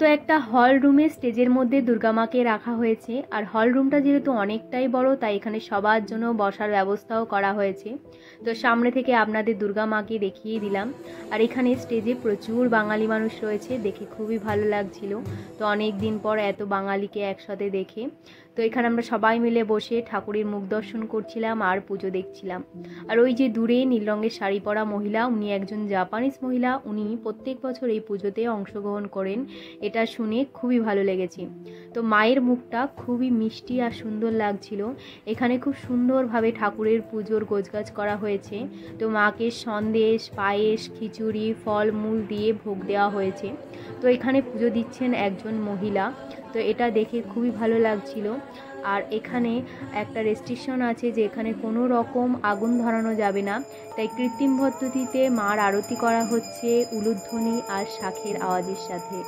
তো একটা হল রুমে স্টেজের মধ্যে দুর্গা মাকে রাখা হয়েছে। আর হল রুমটা যেহেতু অনেকটাই বড়, তাই এখানে সবার জন্য বসার ব্যবস্থাও করা হয়েছে। তো সামনে থেকে আপনাদের দুর্গা মাকে দেখিয়ে দিলাম। আর এখানে স্টেজে প্রচুর বাঙালি মানুষ রয়েছে, দেখে খুবই ভালো লাগছিল। তো অনেক দিন পর এত বাঙালিকে একসাথে দেখে। তো এখানে আমরা সবাই মিলে বসে ঠাকুরের মুখ দর্শন করছিলাম আর পুজো দেখছিলাম। আর ওই যে দূরে নীল রঙের শাড়ি পরা মহিলা, উনি একজন জাপানিজ মহিলা। উনি প্রত্যেক বছর এই পুজোতে অংশগ্রহণ করেন, এটা শুনে খুবই ভালো লেগেছে। তো মায়ের মুখটা খুবই মিষ্টি আর সুন্দর লাগছিল। এখানে খুব সুন্দরভাবে ঠাকুরের পুজোর গোছগাছ করা হয়েছে। তো মাকে সন্দেশ, পায়েস, খিচুড়ি, ফল মূল দিয়ে ভোগ দেওয়া হয়েছে। তো এখানে পুজো দিচ্ছেন একজন মহিলা। তো এটা দেখে খুবই ভালো লাগছিল। আর এখানে একটা রেস্ট্রিকশন আছে যে এখানে কোনো রকম আগুন ধরানো যাবে না, তাই কৃত্রিম পদ্ধতিতে মার আরতি করা হচ্ছে উলুধ্বনি আর শাঁখের আওয়াজের সাথে।